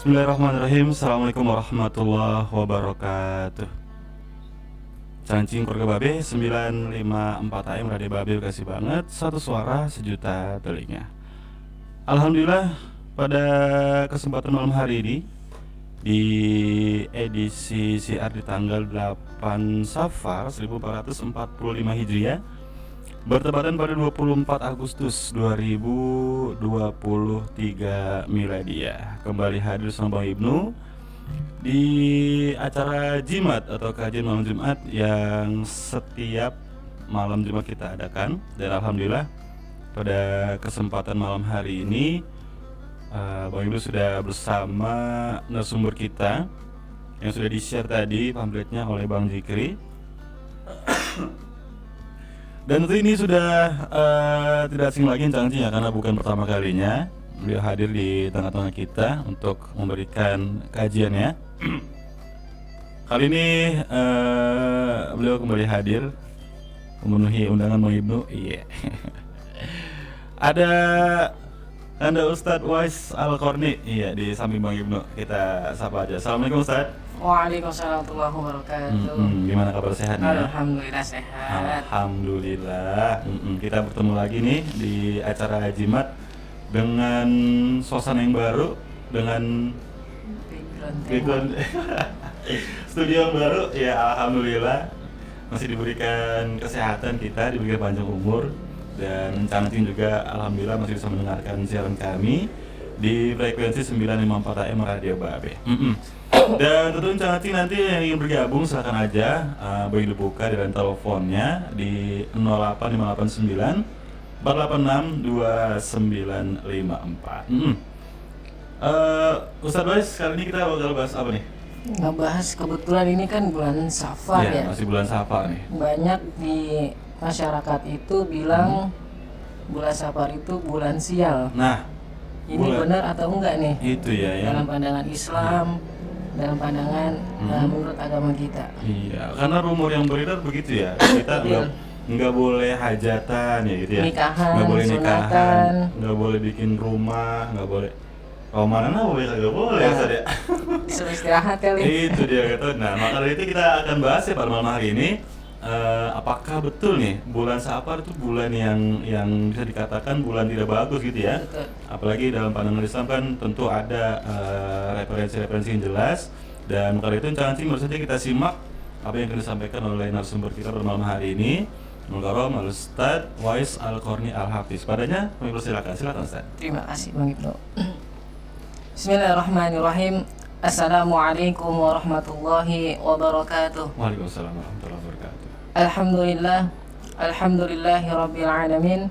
Bismillahirrahmanirrahim. Assalamualaikum warahmatullahi wabarakatuh. Cancing keluarga Babe 954 AM Radio Babe kasih banget. Satu suara sejuta telinga. Alhamdulillah pada kesempatan malam hari ini di edisi siar di tanggal 8 Safar 1445 Hijriah bertepatan pada 24 Agustus 2023 Miladiah. Kembali hadir sama Bang Ibnu di acara Jimat atau kajian malam Jumat yang setiap malam Jumat kita adakan. Dan alhamdulillah pada kesempatan malam hari ini Bang Ibnu sudah bersama narasumber kita yang sudah di-share tadi pamfletnya oleh Bang Zikri. Dan tentu ini sudah tidak asing lagi Cangci ya, karena bukan pertama kalinya beliau hadir di tengah-tengah kita untuk memberikan kajiannya. Kali ini beliau kembali hadir memenuhi undangan Bang Ibnu. Iya. Ada Anda Ustadz Wais Al-Qarni, iya, di samping Bang Ibnu. Kita sapa aja. Assalamualaikum Ustadz. Waalaikumsalam warahmatullahi wabarakatuh. Gimana kabar sehatnya? Alhamdulillah sehat. Alhamdulillah. Kita bertemu lagi nih di acara Jimat dengan suasana yang baru, dengan background studio yang baru. Ya alhamdulillah masih diberikan kesehatan, kita diberikan panjang umur, dan Cangcing juga alhamdulillah masih bisa mendengarkan siaran kami di frekuensi 954 AM Radio Babe. Dan tentu Cangcing nanti yang ingin bergabung silakan aja boleh dibuka dengan teleponnya di 08589 486 2954. Ustadz Wais, kali ini kita bakal bahas apa nih? Ngebahas kebetulan ini kan bulan Safar ya. Masih bulan Safar nih. Banyak di masyarakat itu bilang bulan Safar itu bulan sial. Nah, ini benar atau enggak nih? Itu ya yang dalam pandangan Islam, dalam pandangan menurut agama kita. Iya, karena rumor yang beredar begitu ya. Kita nggak boleh hajatan ya gitu ya. Nikahan, nggak boleh nikahan, sunatan, nggak boleh bikin rumah, nggak boleh. Oh mana boleh, nggak boleh ya Ustaz ya. Disuruh istirahat kali. Itu dia gitu. Nah maka dari itu kita akan bahas ya pada malam hari ini. Apakah betul nih bulan Safar itu bulan yang bisa dikatakan bulan tidak bagus gitu ya? Betul. Apalagi dalam pandangan Islam kan tentu ada referensi-referensi yang jelas. Dan kali itu Cangcing baru saja kita simak apa yang akan disampaikan oleh narasumber kita pada malam hari ini, Al-Karom Al-Ustadz Wais Al-Qarni Al-Hafiz. Padanya kami silakan Ustaz. Terima kasih Bang Ibnu. Bismillahirrahmanirrahim. Assalamualaikum warahmatullahi wabarakatuh. Waalaikumsalam warahmatullahi wabarakatuh. Alhamdulillahi rabbil alamin.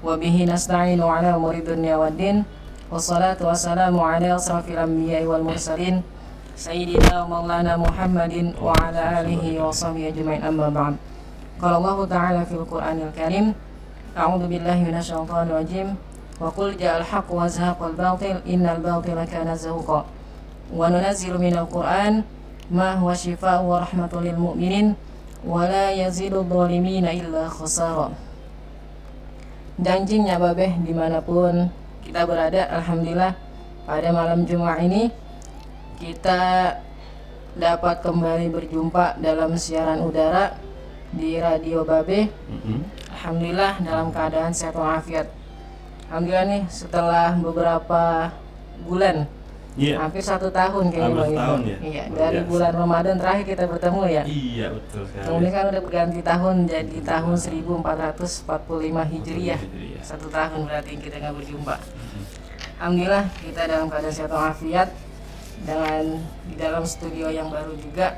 Wabihi nasta'inu ala umuri dunya waddin. Wassalatu wassalamu ala asrafil anbiya'i wal mursalin Sayyidina wa maulana Muhammadin wa ala alihi wa sahbihi ajma'in, amma ba'd. Qala Allah ta'ala fil Qur'anil Karim, a'udzu billahi minasyaitonir rajim. Wa qul ja'al haqqu wa zahaqal batil innal batila kana zahuqa. Wa nunazzilu minal Qur'an ma huwa shifaa'un wa rahmatun lil mu'minin wa la yazidu dhalimina illa khasara. Janjinya Babeh dimanapun kita berada, alhamdulillah pada malam Jumat ini kita dapat kembali berjumpa dalam siaran udara di Radio Babe. Alhamdulillah dalam keadaan sehat walafiat. Alhamdulillah nih setelah beberapa bulan, hampir 1 tahun kayaknya Bang Ibnu. Iya, dari bulan Ramadan terakhir kita bertemu ya. Iya betul sekali. Kemudian kan udah berganti tahun jadi tahun 1445 Hijriah. 1 tahun berarti kita nggak berjumpa. Alhamdulillah kita dalam keadaan sehat walafiat dengan di dalam studio yang baru juga.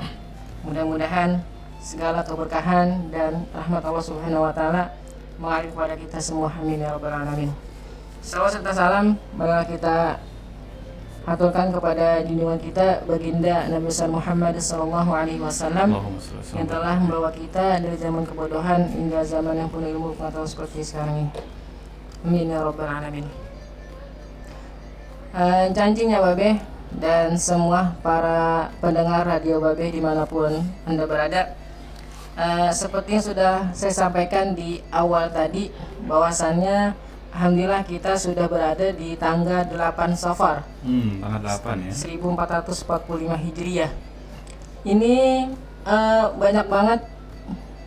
Mudah-mudahan segala keberkahan dan rahmat Allah Subhanahu wa taala mengalir kepada kita semua, amin ya rabbal alamin. Salawat serta salam marilah kita aturkan kepada junjungan kita baginda Nabi besar Muhammad sallallahu alaihi wasallam yang telah membawa kita dari zaman kebodohan hingga zaman yang penuh ilmu pengetahuan seperti sekarang ini. Amin ya rabbal alamin. Cangcing ya Babe dan semua para pendengar Radio Babe dimanapun Anda berada. Seperti yang sudah saya sampaikan di awal tadi, bahwasannya alhamdulillah kita sudah berada di tanggal 8 Safar Tanggal 8 ya. 1445 Hijriah. Ini banyak banget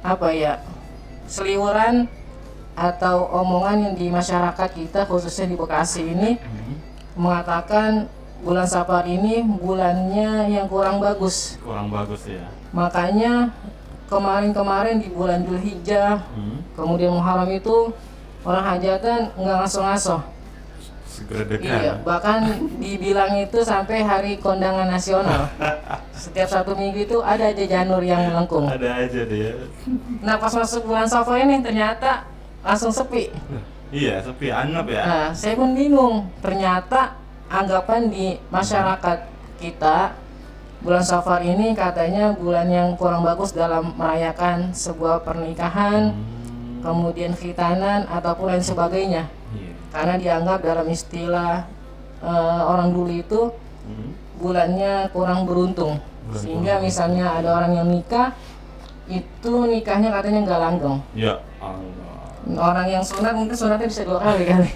apa ya, seliweran atau omongan yang di masyarakat kita khususnya di Bekasi ini mengatakan bulan Safar ini bulannya yang kurang bagus. Kurang bagus ya. Makanya kemarin di bulan Dzulhijjah, kemudian Muharram itu orang hajatan nggak ngaso-ngaso. Segera dekat. Iya, bahkan dibilang itu sampai hari kondangan nasional. Setiap 1 minggu itu ada aja janur yang melengkung. Ada aja deh. Nah pas masuk bulan Safar ini ternyata langsung sepi. Iya, sepi anggap ya. Nah saya pun bingung, ternyata anggapan di masyarakat kita bulan Safar ini katanya bulan yang kurang bagus dalam merayakan sebuah pernikahan, kemudian khitanan ataupun lain sebagainya. Iya. Karena dianggap dalam istilah orang dulu itu bulannya kurang beruntung. Sehingga misalnya ada orang yang nikah, itu nikahnya katanya nggak langgeng. Ya Allah. Orang yang sunat mungkin sunatnya bisa 2 kali kali.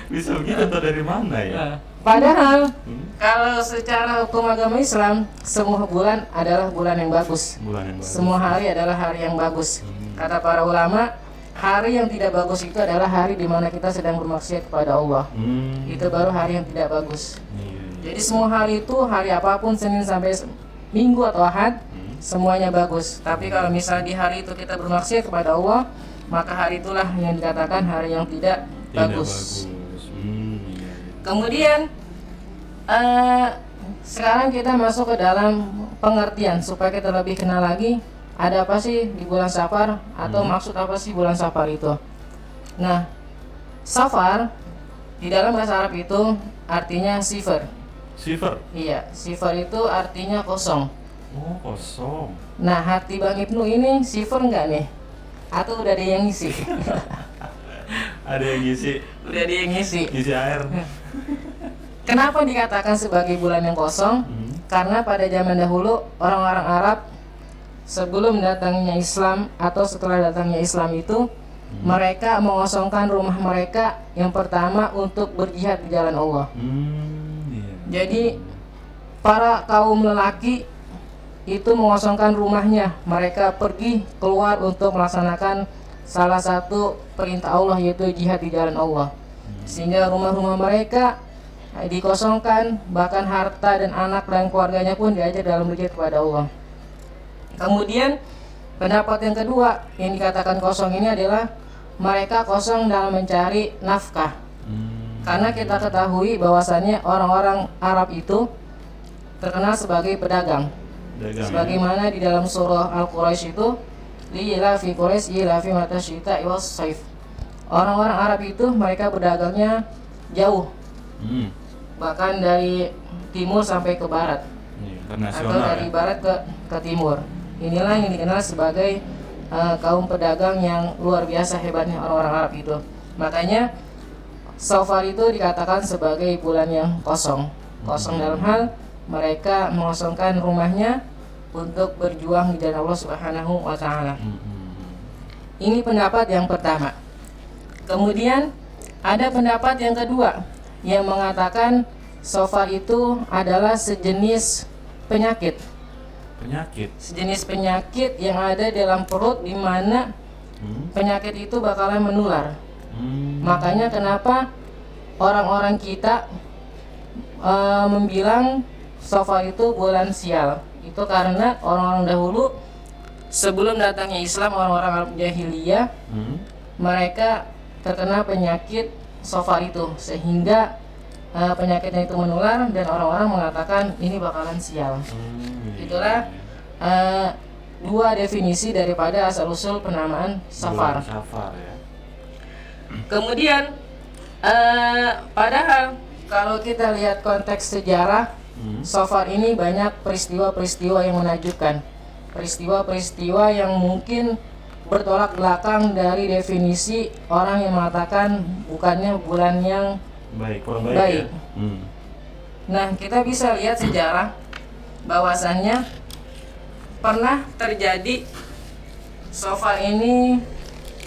Bisa begitu atau dari mana ya? Padahal kalau secara hukum agama Islam, semua bulan adalah bulan yang bagus. Bulan yang bagus. Semua hari adalah hari yang bagus. Kata para ulama, hari yang tidak bagus itu adalah hari di mana kita sedang bermaksiat kepada Allah. Itu baru hari yang tidak bagus. Iya. Jadi semua hari itu, hari apapun, Senin sampai Minggu atau Ahad, semuanya bagus. Tapi kalau misalnya di hari itu kita bermaksiat kepada Allah, maka hari itulah yang dikatakan hari yang tidak bagus. Iya. Kemudian sekarang kita masuk ke dalam pengertian supaya kita lebih kenal lagi ada apa sih di bulan Safar atau maksud apa sih bulan Safar itu. Nah, Safar di dalam bahasa Arab itu artinya sifar. Sifar. Iya, sifar itu artinya kosong. Oh, kosong. Nah, hati Bang Ibnu ini sifar nggak nih? Atau udah ada yang ngisi? Ada yang ngisi. Udah ada yang ngisi. Ngisi air. Kenapa dikatakan sebagai bulan yang kosong? Karena pada zaman dahulu orang-orang Arab sebelum datangnya Islam atau setelah datangnya Islam itu mereka mengosongkan rumah mereka yang pertama untuk berjihad di jalan Allah. Iya. Jadi para kaum lelaki itu mengosongkan rumahnya, mereka pergi keluar untuk melaksanakan salah satu perintah Allah yaitu jihad di jalan Allah. Sehingga rumah-rumah mereka dikosongkan, bahkan harta dan anak dan keluarganya pun diajar dalam berjihad kepada Allah. Kemudian pendapat yang kedua yang dikatakan kosong ini adalah mereka kosong dalam mencari nafkah. Karena kita ketahui bahwasannya orang-orang Arab itu terkenal sebagai pedagang. Sebagaimana di dalam surah Al-Quraisy itu li'ilafi Quraisy ilafi mata syita was saif. Orang-orang Arab itu mereka berdagangnya jauh. Bahkan dari timur sampai ke barat. Atau dari barat ke timur. Inilah yang dikenal sebagai kaum pedagang yang luar biasa hebatnya orang-orang Arab itu. Makanya Safar itu dikatakan sebagai bulan yang kosong. Kosong dalam hal mereka mengosongkan rumahnya untuk berjuang di jalan Allah Subhanahu wa taala. Ini pendapat yang pertama. Kemudian ada pendapat yang kedua yang mengatakan Safar itu adalah sejenis penyakit. Sejenis penyakit yang ada dalam perut di mana penyakit itu bakalan menular. Makanya kenapa orang-orang kita membilang Safar itu bulan sial. Itu karena orang-orang dahulu sebelum datangnya Islam, orang-orang Arab jahiliyah mereka terkena penyakit Safar itu, sehingga penyakitnya itu menular dan orang-orang mengatakan ini bakalan sial. Itulah dua definisi daripada asal-usul penamaan Safar. Ya. Kemudian padahal kalau kita lihat konteks sejarah, Safar ini banyak peristiwa-peristiwa yang menakjubkan, peristiwa-peristiwa yang mungkin bertolak belakang dari definisi orang yang mengatakan bukannya bulan yang kurang baik. Ya? Nah, kita bisa lihat sejarah bahwasannya pernah terjadi Safar ini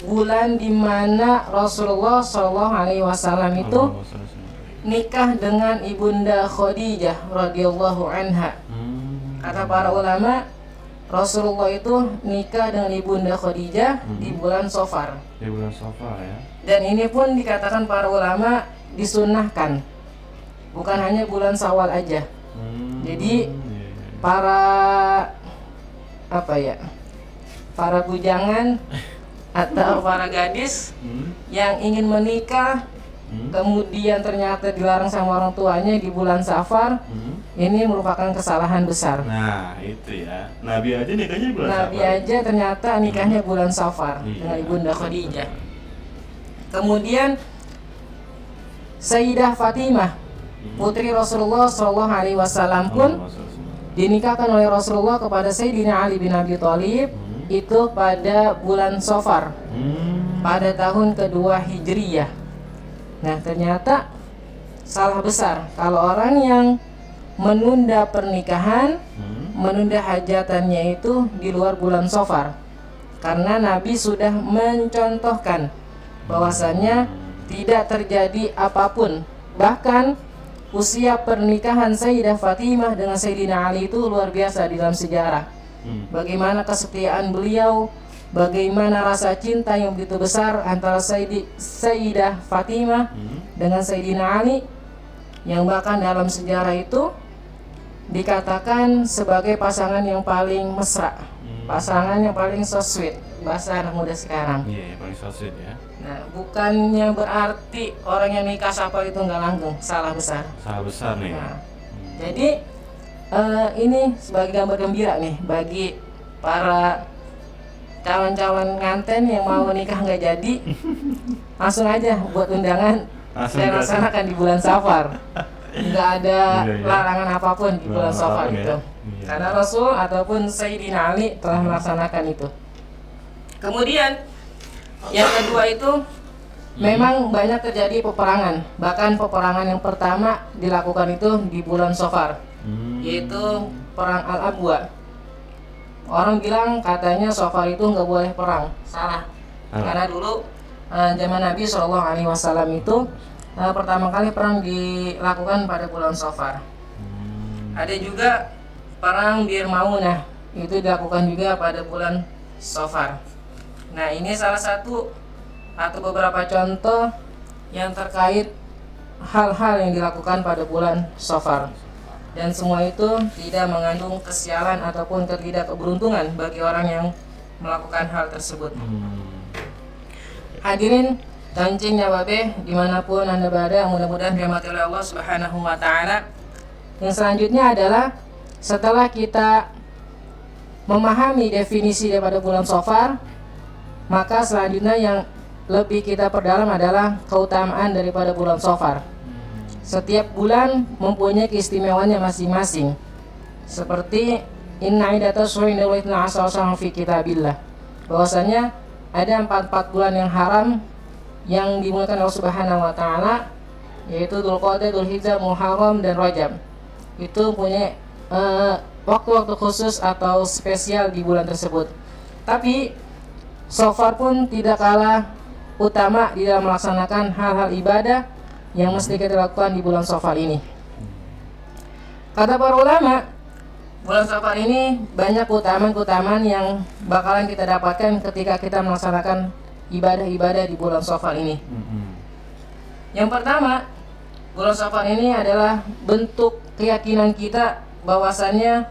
bulan di mana Rasulullah Shallallahu Alaihi Wasallam itu nikah dengan ibunda Khadijah radhiyallahu anha. Kata para ulama, Rasulullah itu nikah dengan ibunda Khadijah di bulan Safar. Di bulan Safar ya. Dan ini pun dikatakan para ulama disunnahkan, bukan hanya bulan Syawal aja. Jadi para para bujangan atau para gadis yang ingin menikah kemudian ternyata dilarang sama orang tuanya di bulan Safar, ini merupakan kesalahan besar. Nah itu ya, Nabi aja nikahnya bulan Nabi Safar. aja ternyata nikahnya bulan Safar dengan ibunda Khadijah. Kemudian Sayyidah Fatimah putri Rasulullah Shallallahu Alaihi Wasallam pun dinikahkan oleh Rasulullah kepada Sayyidina Ali bin Abi Thalib itu pada bulan Safar pada tahun kedua Hijriyah. Nah ternyata salah besar kalau orang yang menunda pernikahan, menunda hajatannya itu di luar bulan Safar, karena Nabi sudah mencontohkan bahwasannya tidak terjadi apapun. Bahkan usia pernikahan Sayyidah Fatimah dengan Sayyidina Ali itu luar biasa di dalam sejarah. Bagaimana kesetiaan beliau, bagaimana rasa cinta yang begitu besar antara Sayyidah Fatimah dengan Sayyidina Ali, yang bahkan dalam sejarah itu dikatakan sebagai pasangan yang paling mesra, pasangan yang paling so sweet, bahasa anak muda sekarang. Iya, paling so sweet ya. Nah, bukannya berarti orang yang nikah Safar itu nggak langgeng, salah besar. Salah besar nih. Nah, jadi ini sebagai gambar gembira nih bagi para calon-calon nganten yang mau nikah nggak jadi, langsung aja buat undangan saya laksanakan di bulan Safar. Nggak ada larangan apapun di bulan Safar itu, karena Rasul ataupun Sayyidina Ali telah melaksanakan itu. Kemudian yang kedua itu memang banyak terjadi peperangan, bahkan peperangan yang pertama dilakukan itu di bulan Safar, yaitu perang Al-Abwa. Orang bilang katanya Safar itu nggak boleh perang, salah. Karena dulu zaman Nabi SAW itu pertama kali perang dilakukan pada bulan Safar. Ada juga perang Bir Maunah, itu dilakukan juga pada bulan Safar. Nah ini salah satu atau beberapa contoh yang terkait hal-hal yang dilakukan pada bulan Safar. Dan semua itu tidak mengandung kesialan ataupun ketidakberuntungan bagi orang yang melakukan hal tersebut. Hadirin kancing nyawabe dimanapun anda berada, mudah-mudahan dirahmati oleh Allah Subhanahu wa Ta'ala. Yang selanjutnya adalah setelah kita memahami definisi daripada bulan Safar, maka selanjutnya yang lebih kita perdalam adalah keutamaan daripada bulan Safar. Setiap bulan mempunyai keistimewaannya masing-masing. Seperti inna iddatas syuhuri inda Allahi 12 syahran fi kitabillah, bahwasanya ada 44 bulan yang haram yang dimulakan Allah Subhanahu wa Ta'ala, yaitu Dzulqa'dah, Dzulhijjah, Muharram dan Rajab. Itu punya waktu-waktu khusus atau spesial di bulan tersebut. Tapi Safar pun tidak kalah utama di dalam melaksanakan hal-hal ibadah yang mesti kita lakukan di bulan Safar ini. Kata para ulama, bulan Safar ini banyak keutamaan-keutamaan yang bakalan kita dapatkan ketika kita melaksanakan ibadah-ibadah di bulan Safar ini. Yang pertama, bulan Safar ini adalah bentuk keyakinan kita bahwasannya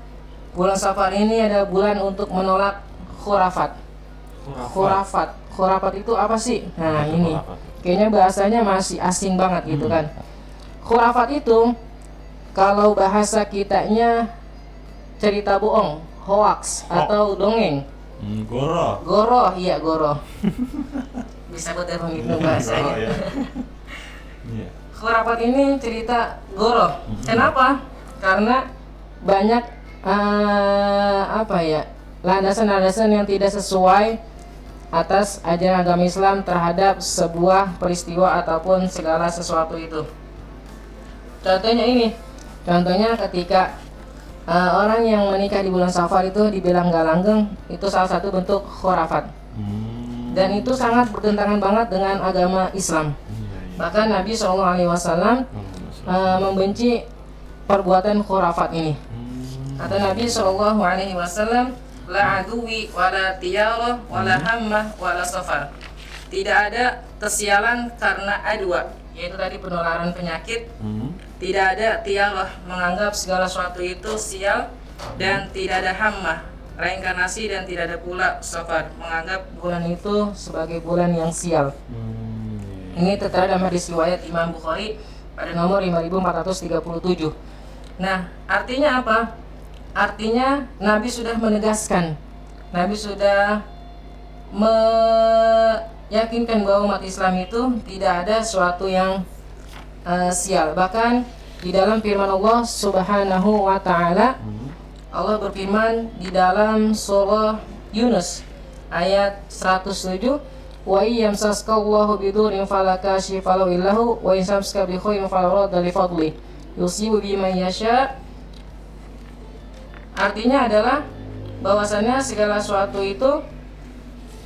bulan Safar ini adalah bulan untuk menolak khurafat. Khurafat itu apa sih? Nah ini kayaknya bahasanya masih asing banget gitu kan. Khurafat itu kalau bahasa kitanya cerita bohong, hoax atau dongeng. Goroh, iya goroh. Bisa betul begitu bahasanya. Khurafat ini cerita goroh. Kenapa? Karena banyak landasan-landasan yang tidak sesuai atas ajaran agama Islam terhadap sebuah peristiwa ataupun segala sesuatu itu. Contohnya ketika orang yang menikah di bulan Safar itu dibilang gak langgeng, itu salah satu bentuk khurafat. dan itu sangat bertentangan banget dengan agama Islam. Bahkan Nabi SAW membenci perbuatan khurafat ini. Kata Nabi SAW, la aduwi wala tiyarah wala hammah wala safar. Tidak ada kesialan karena adwa, yaitu tadi penularan penyakit. Tidak ada tiyarah, menganggap segala sesuatu itu sial, dan tidak ada hammah, reinkarnasi, dan tidak ada pula safar, menganggap bulan itu sebagai bulan yang sial. Ini tertera dalam hadis riwayat Imam Bukhari pada nomor 5437. Nah, artinya apa? Artinya Nabi sudah menegaskan, Nabi sudah meyakinkan bahwa umat Islam itu tidak ada sesuatu yang sial. Bahkan di dalam firman Allah Subhanahu wa taala, Allah berfirman di dalam surah Yunus ayat 107, wa iyamsaskallahu bidurin fala kashifa lahu illahu wa yamsaska bi khairin fala radda li fadli yusibu biman yasha. Artinya adalah bahwasannya segala sesuatu itu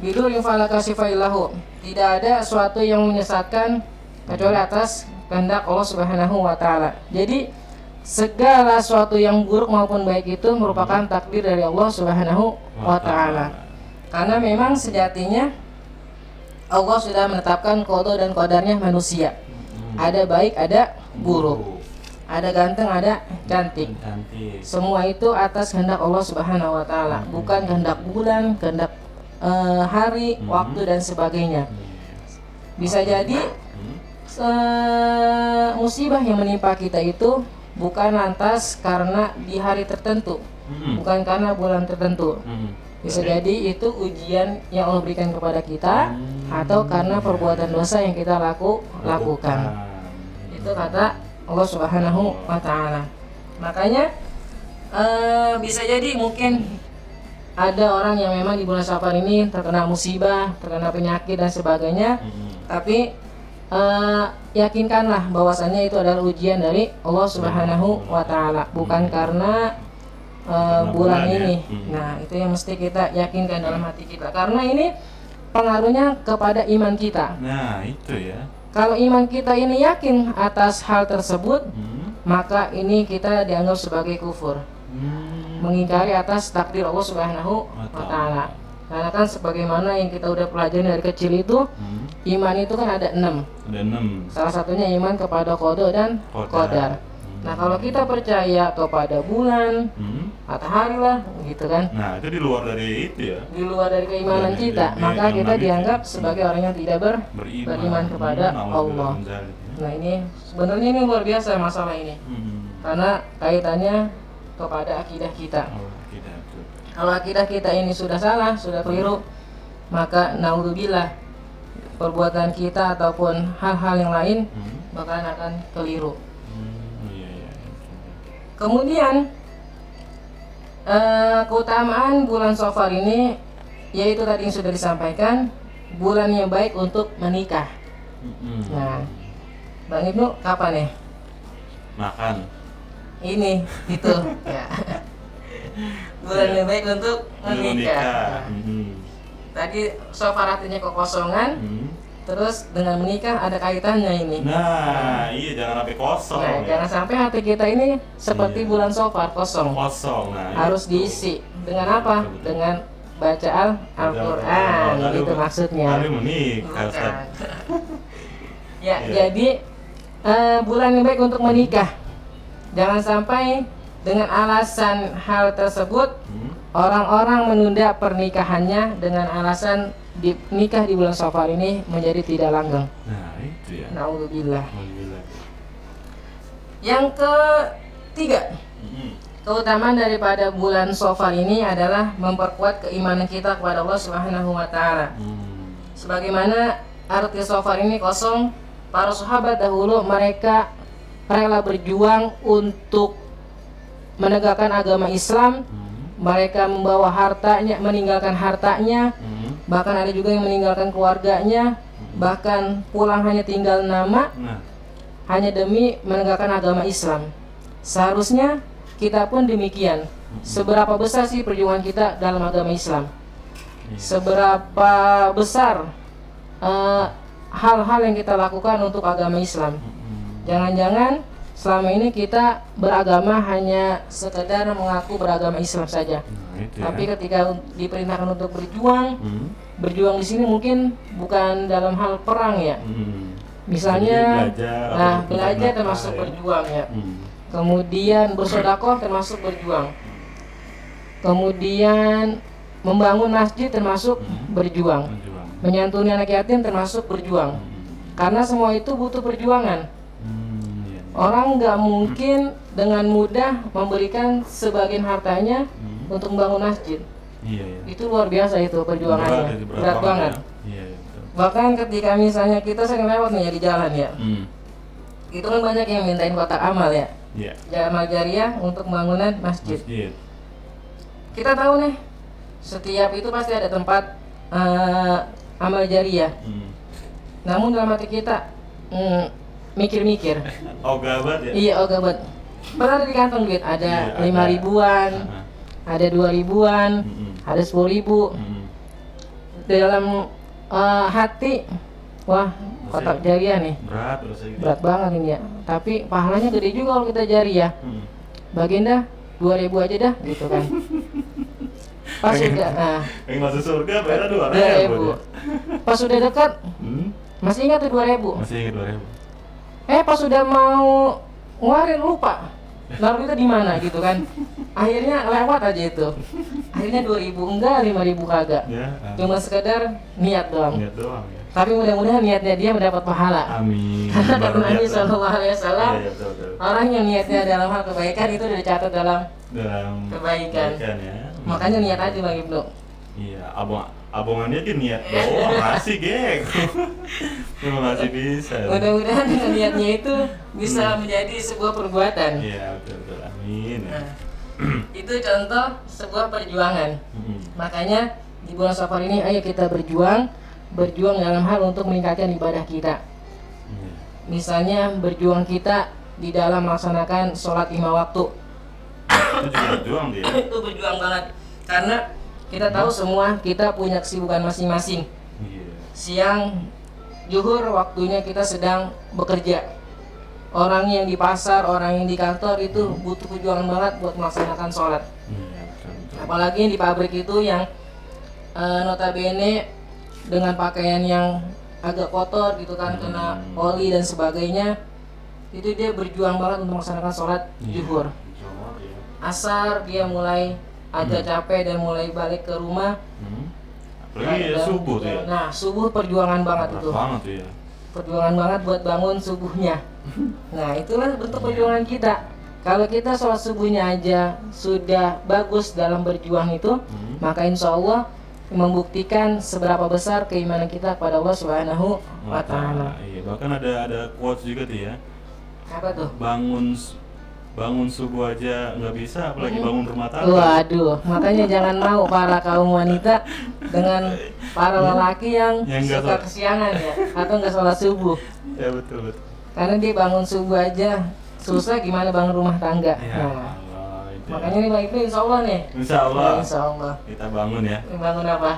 bidurin fala kashifa illahu, tidak ada sesuatu yang menyesatkan kecuali atas kehendak Allah Subhanahu wa taala. Jadi segala sesuatu yang buruk maupun baik itu merupakan takdir dari Allah Subhanahu wa taala. Karena memang sejatinya Allah sudah menetapkan qada dan qadarnya manusia. Ada baik, ada buruk. Ada ganteng, ada cantik. Semua itu atas kehendak Allah Subhanahu wa taala, bukan kehendak bulan, kehendak hari, waktu dan sebagainya. Bisa jadi musibah yang menimpa kita itu bukan lantas karena di hari tertentu, bukan karena bulan tertentu. Bisa jadi itu ujian yang Allah berikan kepada kita, atau karena perbuatan dosa yang kita lakukan. Itu kata Allah Subhanahu wa taala. Makanya bisa jadi mungkin ada orang yang memang di bulan Safar ini terkena musibah, terkena penyakit dan sebagainya, tapi yakinkanlah bahwasannya itu adalah ujian dari Allah Subhanahu wa taala, bukan karena bulan ini. Nah, itu yang mesti kita yakinkan dalam hati kita, karena ini pengaruhnya kepada iman kita. Nah, itu ya. Kalau iman kita ini yakin atas hal tersebut, maka ini kita dianggap sebagai kufur, mengingkari atas takdir Allah Subhanahu wa taala. Karena kan sebagaimana yang kita udah pelajari dari kecil itu, iman itu kan ada 6. Ada 6. Salah satunya iman kepada qada dan qadar. Nah, kalau kita percaya kepada bulan, matahari lah, gitu kan. Nah, itu di luar dari itu ya. Di luar dari keimanan kita, maka kita dianggap sebagai orang yang tidak beriman kepada Allah. Nah, ini sebenarnya ini luar biasa masalah ini. Karena kaitannya kepada akidah kita. Kalau akidah kita ini sudah salah, sudah keliru, maka naudzubillah, perbuatan kita ataupun hal-hal yang lain bakalan akan keliru. Kemudian keutamaan bulan Safar ini, yaitu tadi yang sudah disampaikan, bulan yang baik untuk menikah. Nah, Bang Ibnu kapan ya? Makan. Ini itu ya. Bulan yang baik untuk menikah. Tadi Safar artinya kekosongan. Terus dengan menikah ada kaitannya ini. Nah, iya, jangan sampai kosong. Nah, jangan sampai hati kita ini seperti bulan Safar kosong. Nah, harus diisi dengan apa? Dengan baca Al-Quran, gitu maksudnya. Hari menikah. Ya, jadi bulan yang baik untuk menikah. Jangan sampai dengan alasan hal tersebut orang-orang menunda pernikahannya dengan alasan nikah di bulan Safar ini menjadi tidak langgeng. Nah, itu ya. Naudzubillah. Yang ketiga, keutamaan daripada bulan Safar ini adalah memperkuat keimanan kita kepada Allah Subhanahu wa taala. Sebagaimana arti Safar ini kosong, para sahabat dahulu mereka rela berjuang untuk menegakkan agama Islam. Mereka membawa hartanya, meninggalkan hartanya, bahkan ada juga yang meninggalkan keluarganya, bahkan pulang hanya tinggal nama, hanya demi menegakkan agama Islam. Seharusnya kita pun demikian. Seberapa besar sih perjuangan kita dalam agama Islam? seberapa besar hal-hal yang kita lakukan untuk agama Islam. Jangan-jangan selama ini kita beragama hanya sekedar mengaku beragama Islam saja. Tapi ketika diperintahkan untuk berjuang, berjuang di sini mungkin bukan dalam hal perang ya. Misalnya, belajar termasuk berjuang ya. Kemudian bersedekah termasuk berjuang. Kemudian membangun masjid termasuk berjuang. Menyantuni anak yatim termasuk berjuang. Karena semua itu butuh perjuangan. Orang nggak mungkin dengan mudah memberikan sebagian hartanya untuk membangun masjid. Itu luar biasa itu perjuangannya, berat banget. Bahkan ketika misalnya kita sering lewat nih ya di jalan ya, itu kan banyak yang mintain kotak amal ya, amal jariah untuk pembangunan masjid. Kita tahu nih, setiap itu pasti ada tempat amal jariah. Namun dalam hati kita mikir-mikir. Ogah banget ya? Iya, ogah banget. Padahal ada di kantong duit, ada 5 ribuan, ada 2 ribuan, ada 10 ribu. Dalam hati, wah kotak jariah nih. Berat banget ini ya. Tapi pahalanya gede juga kalau kita jariah. Baginda 2.000 aja dah, gitu kan. Pas udah, yang masuk surga bayar 2.000. Pas udah dekat, masih ingat tuh 2.000. Masih ingat 2.000. Pas sudah mau ngeluarin lupa, lalu kita di mana gitu kan? Akhirnya lewat aja itu. Akhirnya 2.000 enggak, 5.000 kagak. Cuma sekedar niat doang. Niat doang ya. Tapi mudah-mudahan niatnya dia mendapat pahala. Amin. Karena kata Nabi SAW, orang yang niatnya dalam hal kebaikan itu udah dicatat dalam kebaikan. Ya. Makanya niat aja Bang Ibnu. Iya, abongannya kan niat doang, masih geng. Cuma masih bisa. Mudah-mudahan dengan niatnya itu bisa menjadi sebuah perbuatan. Iya, betul. Amin. Itu contoh sebuah perjuangan. Makanya di bulan Safar ini ayo kita berjuang dalam hal untuk meningkatkan ibadah kita. Misalnya berjuang kita di dalam melaksanakan sholat 5 waktu. Itu juga berjuang dia. Itu berjuang banget. Karena kita tahu semua kita punya kesibukan masing-masing. Siang zuhur waktunya kita sedang bekerja. Orang yang di pasar, orang yang di kantor itu butuh perjuangan banget buat melaksanakan sholat. Apalagi yang di pabrik itu yang notabene dengan pakaian yang agak kotor gitu kan, kena oli dan sebagainya, itu dia berjuang banget untuk melaksanakan sholat zuhur. Asar dia mulai agak capek dan mulai balik ke rumah. Apalagi subuh tuh ya. Nah, subuh perjuangan banget itu. Ya. Perjuangan banget buat bangun subuhnya. Nah, itulah bentuk perjuangan kita. Kalau kita sholat subuhnya aja sudah bagus dalam berjuang itu, maka insya Allah membuktikan seberapa besar keimanan kita kepada Allah Subhanahu wa Ta'ala. Iya, bahkan ada quotes juga tuh ya. Apa tuh? Bangun subuh aja nggak bisa, apalagi bangun rumah tangga. Waduh, makanya jangan mau para kaum wanita dengan para lelaki yang suka kesiangan ya, atau nggak sholat subuh. Ya betul. Karena dia bangun subuh aja susah, gimana bangun rumah tangga. Ya, nah, makanya nih Bang Ibnu insya Allah nih. Insya Allah. Ya, insya Allah. Kita bangun ya. Bangun apa?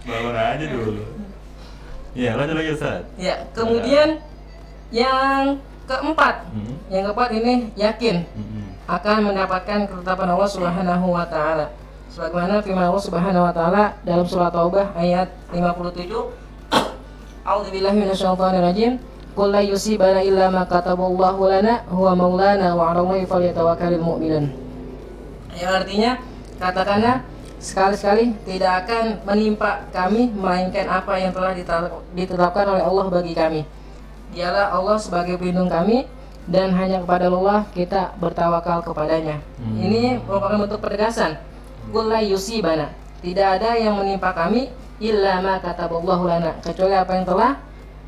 Bangun aja dulu. Ya, lanjut lagi Ustaz. Ya, kemudian yang keempat, ini yakin akan mendapatkan ketetapan Allah Subhanahu wa Ta'ala. Sebagaimana firman Allah Subhanahu wa Ta'ala dalam surah Taubah ayat 57. A'udzubillahi minasyaitonirrajim. Qul la yusibana illa ma kataballahu lana huwa maulana wa 'alallahi falyatawakkalul mu'minun. Yang artinya, katakanlah sekali-sekali tidak akan menimpa kami melainkan apa yang telah ditetapkan oleh Allah bagi kami. Dialah Allah sebagai pelindung kami dan hanya kepada Allah kita bertawakal kepadanya. Ini merupakan bentuk penegasan. Qul la yusibana, tidak ada yang menimpa kami illa ma kataballahu lana, kecuali apa yang telah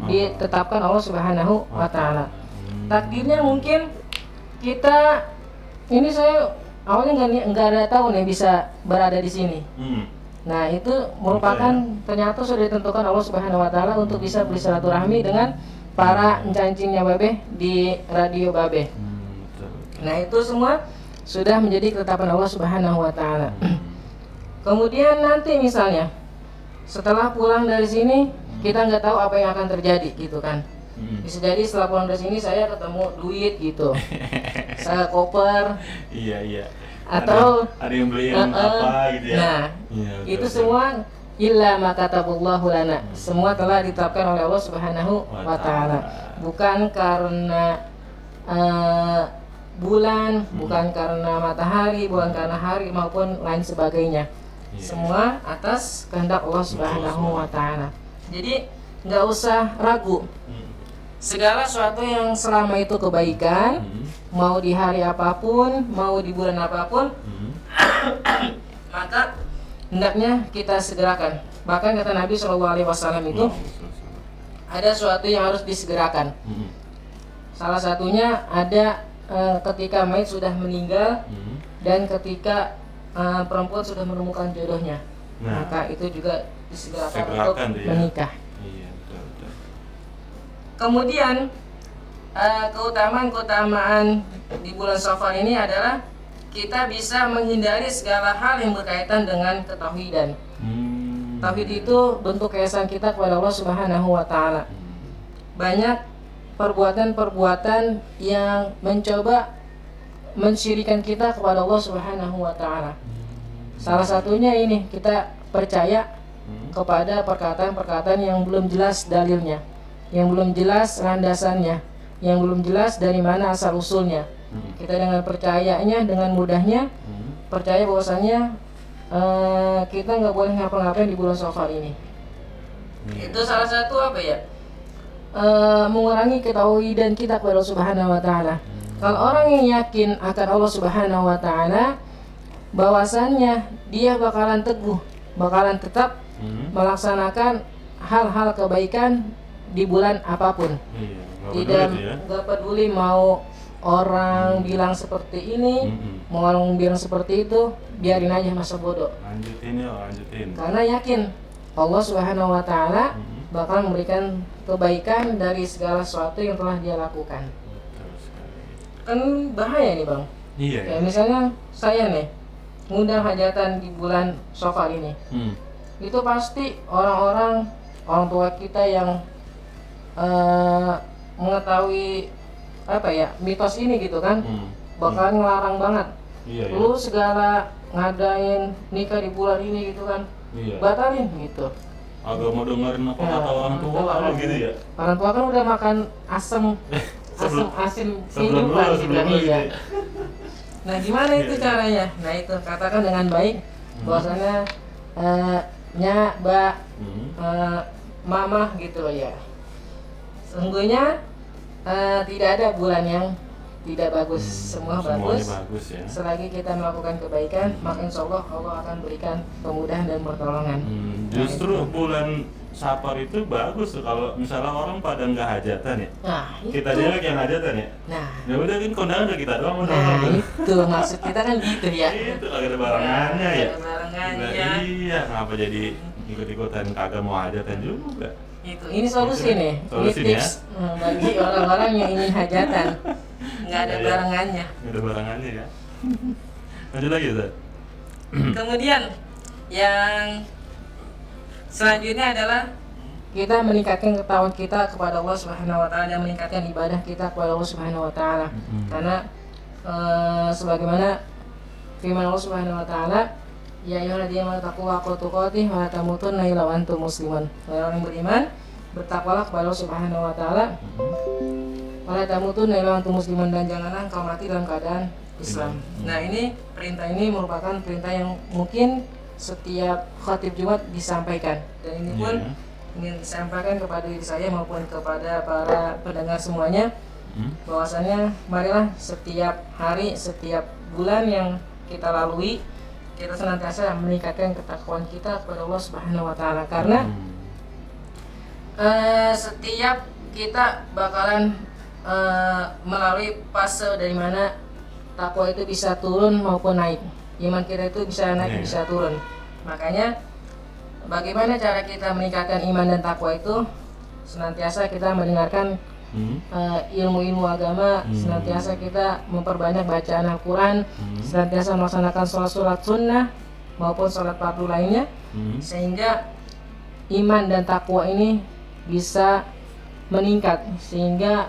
ditetapkan Allah Subhanahu wa Ta'ala. Takdirnya mungkin kita ini, saya awalnya nggak ada tahu nih bisa berada di sini. Nah, itu merupakan ternyata sudah ditentukan Allah Subhanahu wa Ta'ala untuk bisa bersilaturahmi dengan para encancingnya Babe di radio Babe. Nah, itu semua sudah menjadi ketetapan Allah Subhanahu wa Ta'ala. Kemudian nanti misalnya setelah pulang dari sini kita nggak tahu apa yang akan terjadi gitu kan. Bisa jadi setelah pulang dari sini saya ketemu duit gitu, saya koper. Iya. Atau ada yang beli yang apa gitu ya. Nah, Iya, itu betul. semua illa ma katabullahu lana. Semua telah ditetapkan oleh Allah Subhanahu wa taala. Bukan karena bulan, bukan karena matahari, bukan karena hari maupun lain sebagainya. Iya. Semua atas kehendak Allah Subhanahu wa taala. Jadi nggak usah ragu. Segala sesuatu yang selama itu kebaikan, mau di hari apapun, mau di bulan apapun, maka hendaknya kita segerakan. Bahkan kata Nabi SAW itu ada sesuatu yang harus disegerakan. Salah satunya ada ketika mayit sudah meninggal dan ketika perempuan sudah menemukan jodohnya, maka itu juga disegerakan untuk menikah. Iya, betul. Kemudian keutamaan di bulan Safar ini adalah kita bisa menghindari segala hal yang berkaitan dengan ketauhidan. Tauhid itu bentuk keesaan kita kepada Allah Subhanahu wa taala. Banyak perbuatan-perbuatan yang mencoba mensyirikan kita kepada Allah Subhanahu wa taala. Salah satunya ini, kita percaya kepada perkataan-perkataan yang belum jelas dalilnya, yang belum jelas landasannya, yang belum jelas dari mana asal usulnya. Kita dengan percayanya, dengan mudahnya percaya bahwasanya kita nggak boleh ngapa-ngapain di bulan Safar ini. Itu salah satu apa ya? Mengurangi ketauhidan kita kepada Allah Subhanahu wa taala. Kalau orang yang yakin akan Allah Subhanahu wa taala, bahwasannya dia bakalan teguh, bakalan tetap melaksanakan hal-hal kebaikan di bulan apapun. Tidak nggak peduli mau orang bilang seperti ini, mau orang bilang seperti itu, biarin aja, masa bodoh. Lanjutin. Karena yakin Allah Subhanahu wa taala bakal memberikan kebaikan dari segala sesuatu yang telah dia lakukan. Kan bahaya nih Bang. Iya. Kayak misalnya saya nih ngundang hajatan di bulan Safar ini. Itu pasti orang tua kita yang mengetahui apa ya, mitos ini gitu kan, bakalan ngelarang banget. Lu segala ngadain nikah di bulan ini gitu kan, batalin gitu. Agak mau dengerin apa kata orang tua kalau gitu ya. Orang tua kan udah makan asin kehidupan gitu kan. Iya. Nah gimana itu caranya? Nah itu katakan dengan baik bahwasanya nya, mbak, mama gitu loh ya. Sesungguhnya tidak ada bulan yang tidak bagus, semua bagus. Ya. Selagi kita melakukan kebaikan, maka insya Allah akan berikan kemudahan dan pertolongan. Justru bulan Safar itu bagus tuh kalau misalnya orang pada nggak hajatan ya. Nah, kita itu. aja yang hajatan ya. Nah, ya udah kan kondangan udah kita doang. Nah itu maksud kita kan gitu ya. Itu kagak ada barengannya ya. Ada barengannya. Nah, iya, kenapa jadi ikut-ikutan kagak mau hajatan juga? Ini solusi nih. Solusi ini tips bagi orang-orang yang ingin hajatan. Nggak ada barengannya. Nggak ada barengannya ya. Lanjut lagi Ustaz. Kemudian yang selanjutnya adalah kita meningkatkan ketahuan kita kepada Allah Subhanahu wa taala dan meningkatkan ibadah kita kepada Allah Subhanahu wa taala. Karena sebagaimana firman Allah Subhanahu wa taala, ya ayyuhalladzina amanu taqullaha haqqa tuqatih wa la tamutunna illa wa antum muslimun. Orang yang beriman, bertakwalah kepada Allah Subhanahu wa taala. Wa la tamutunna illa wa antum muslimun, dan janganlah engkau mati dalam keadaan Islam. Nah, ini perintah ini merupakan perintah yang mungkin setiap khatib Jumat disampaikan, dan ini pun ingin disampaikan kepada diri saya maupun kepada para pendengar semuanya, bahwasannya marilah setiap hari, setiap bulan yang kita lalui, kita senantiasa meningkatkan ketakwaan kita kepada Allah Subhanahu wa taala, karena setiap kita bakalan melalui fase dari mana takwa itu bisa turun maupun naik. Iman kita itu bisa naik, bisa turun. Makanya bagaimana cara kita meningkatkan iman dan takwa itu? Senantiasa kita mendengarkan ilmu-ilmu agama, senantiasa kita memperbanyak bacaan Al-Quran, senantiasa melaksanakan sholat sunnah, maupun sholat fardu lainnya, sehingga iman dan takwa ini bisa meningkat, sehingga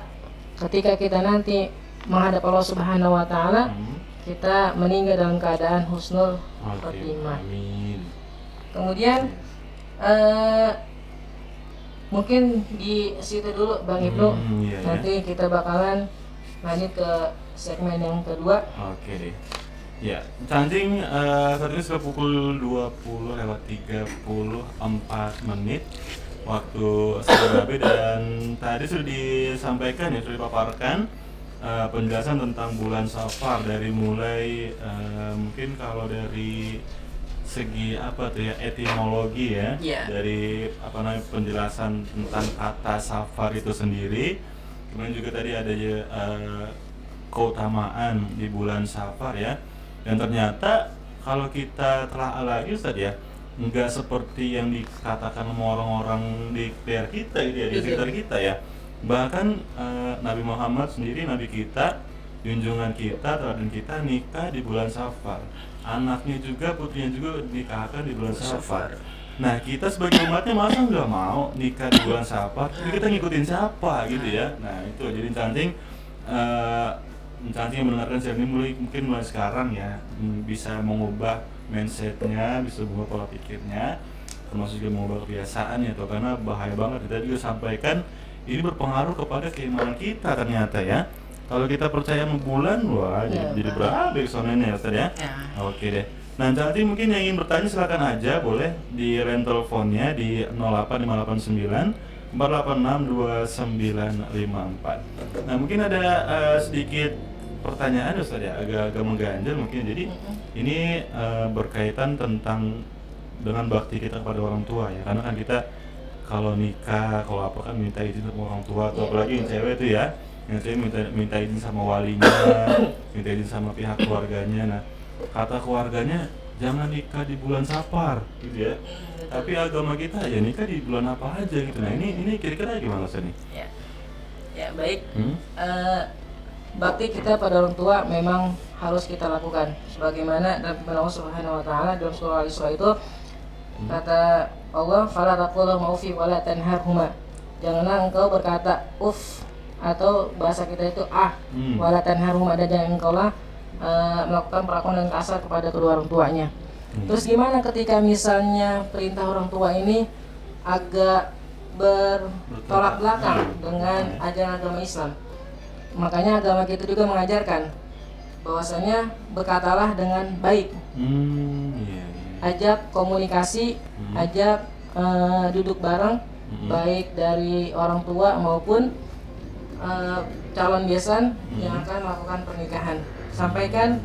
ketika kita nanti menghadap Allah Subhanahu wa taala, kita meninggal dalam keadaan husnul khotimah. Amin. Kemudian mungkin di situ dulu Bang Ibnu. Nanti kita bakalan lanjut ke segmen yang kedua. Oke deh. Ya, Cancing saat ini sudah pukul 20.34 waktu Saudi, dan tadi sudah disampaikan ya, sudah dipaparkan penjelasan tentang bulan Safar dari mulai mungkin kalau dari segi apa tuh ya, etimologi ya, dari apa namanya penjelasan tentang kata Safar itu sendiri. Kemudian juga tadi ada keutamaan di bulan Safar ya. Dan ternyata kalau kita telah lagi Ustaz ya, nggak seperti yang dikatakan sama orang-orang di daerah kita gitu ya, di sekitar kita ya. Bahkan Nabi Muhammad sendiri, Nabi kita, junjungan kita, teladan kita nikah di bulan Safar. Anaknya juga, putrinya juga nikahkan di bulan Safar. Nah, kita sebagai umatnya masa nggak mau nikah di bulan Safar? Jadi kita ngikutin siapa gitu ya. Nah, itu jadi Cancing mendengarkan share ini mungkin mulai sekarang ya, bisa mengubah mindsetnya, bisa mengubah pola pikirnya, termasuk juga mengubah kebiasaannya tuh, karena bahaya banget. Kita juga sampaikan ini berpengaruh kepada keimanan kita ternyata ya. Kalau kita percaya sama bulan, wah jadi berabe sonenya ya Ustaz ya. Oke deh. Nah, Cancing mungkin yang ingin bertanya silakan aja, boleh di line teleponnya di 08589 4862954. Nah, mungkin ada sedikit pertanyaan Ustaz ya, agak mengganjal mungkin. Jadi ini berkaitan dengan bakti kita kepada orang tua ya, karena kan kita kalau nikah, kalau apa kan minta izin sama orang tua, atau apalagi yang cewek itu ya, yang cewek minta izin sama walinya, minta izin sama pihak keluarganya. Nah, kata keluarganya jangan nikah di bulan Safar gitu ya, tapi agama kita ya nikah di bulan apa aja gitu. Nah, ini kira-kira gimana Ustaz nih? Ya baik. Bakti kita pada orang tua memang harus kita lakukan, sebagaimana dalam firman Allah Subhanahu wa taala dalam surah Al-Isra itu, kata Allah, fala taqul maufi wala tanharhuma. Janganlah engkau berkata uf, atau bahasa kita itu wala tanharhuma, dan jangan engkau melakukan perlakuan yang kasar kepada kedua orang tuanya. Terus gimana ketika misalnya perintah orang tua ini agak bertolak belakang dengan ajaran agama Islam? Makanya agama kita juga mengajarkan bahwasanya berkatalah dengan baik, ajak komunikasi, ajak duduk bareng, baik dari orang tua maupun calon besan yang akan melakukan pernikahan. Sampaikan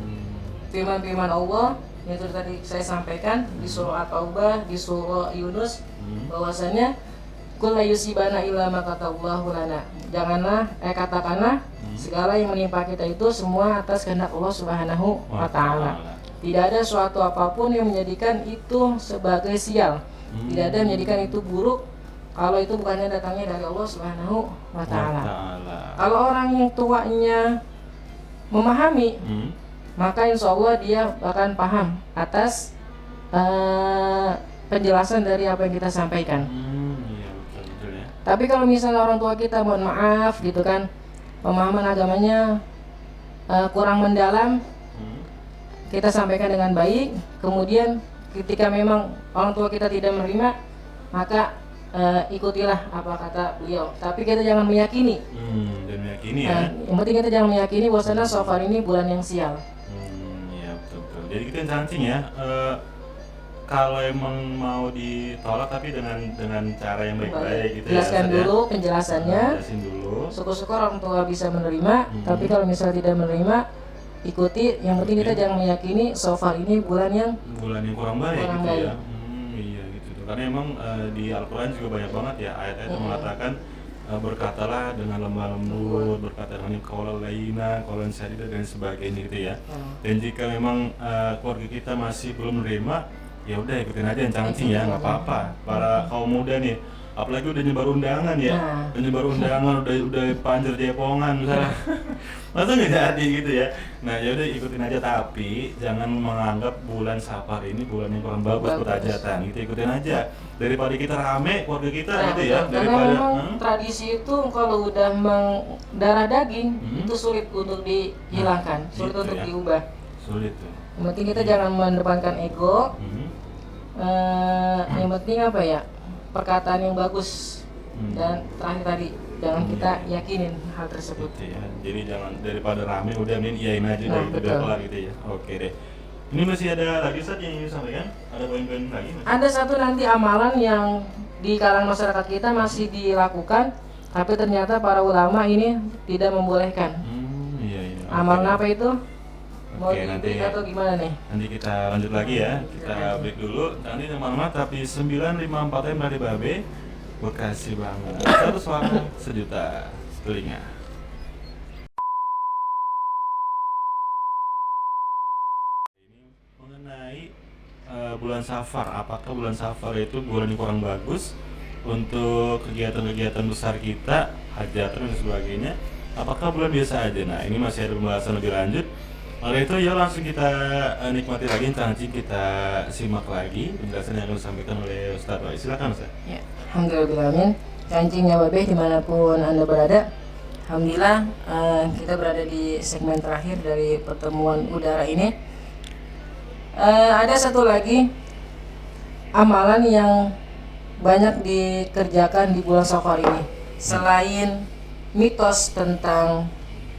firman-firman Allah yang tadi saya sampaikan di surah At-Taubah, di surah Yunus, bahwasanya kul la yusibana illa ma kataballahu lana. Katakanlah segala yang menimpa kita itu semua atas kehendak Allah Subhanahu wa taala. Tidak ada suatu apapun yang menjadikan itu sebagai sial. Tidak ada yang menjadikan itu buruk kalau itu bukannya datangnya dari Allah Subhanahu wa taala. Kalau orang yang tuanya memahami, maka insya Allah dia akan paham atas penjelasan dari apa yang kita sampaikan. Tapi kalau misalnya orang tua kita, mohon maaf gitu kan, pemahaman agamanya kurang mendalam, kita sampaikan dengan baik, kemudian ketika memang orang tua kita tidak menerima, maka ikutilah apa kata beliau. Tapi kita jangan meyakini. Dan meyakini ya. Yang penting kita jangan meyakini bahwasanya Safar ini bulan yang sial. Iya betul. Jadi kita Cancing ya, kalau emang mau ditolak tapi dengan cara yang baik-baik gitu. Jelaskan ya, dulu penjelasannya. Jelasin dulu. Syukur-syukur orang tua bisa menerima, tapi kalau misalnya tidak menerima, ikuti. Yang penting kita jangan meyakini Safar ini bulan yang kurang baik kurang gitu baik. ya. Iya gitu tuh. Karena emang di Al-Qur'an juga banyak banget ya ayat-ayat yang mengatakan berkatalah dengan lemah lembut, berkata dengan qaulal layyina, qaulan sadida dan sebagainya gitu ya. Dan jika memang keluarga kita masih belum menerima, ya udah ikutin aja yang Cancing ya, nggak apa-apa. Para kaum muda nih, apalagi udah nyebar undangan ya, Nah. udah nyebar undangan, udah panjer jepongan misalnya, masa nggak jadi gitu ya. Nah ya udah ikutin aja, tapi jangan menganggap bulan Safar ini bulan yang kurang bagus buat Bagus. hajatan, gitu ikutin aja daripada kita rame keluarga kita Nah, gitu ya, betul. Karena daripada memang tradisi itu kalau udah mendarah daging itu sulit untuk dihilangkan, sulit gitu untuk ya. diubah. sulit tuh. Yang penting kita jangan mendepankan ego. Yang penting apa ya, perkataan yang bagus. Dan terakhir tadi jangan kita yakinin hal tersebut. Gitu ya. Jadi jangan daripada rame udah mending iyain aja Nah, udah betul. kelar gitu ya. Oke deh. Ini masih ada lagi Ustaz yang ingin disampaikan? Ada poin-poin lagi? Mas? Ada satu nanti amalan yang di kalangan masyarakat kita masih dilakukan, tapi ternyata para ulama ini tidak membolehkan. Iya iya. Amalan apa itu? Mau Oke, nanti diberi atau gimana nih? nanti kita lanjut lagi ya. Kita break dulu. Nanti teman-teman tapi 954 M dari Babe. Bekasi banget. Satu suara sejuta telinga. Ini mengenai bulan Safar. Apakah bulan Safar itu bulan yang kurang bagus untuk kegiatan-kegiatan besar kita, hajatan dan sebagainya? Apakah bulan biasa aja? Nah, ini masih ada pembahasan lebih lanjut. Oleh itu, ya langsung kita nikmati lagi, Cangci, kita simak lagi penjelasan yang akan disampaikan oleh Ustadz Wai. Silakan Ustaz. Ya, alhamdulillah. Cancingnya Babeh dimanapun Anda berada. Alhamdulillah, kita berada di segmen terakhir dari pertemuan udara ini. Ada satu lagi amalan yang banyak dikerjakan di bulan Safar ini. Selain mitos tentang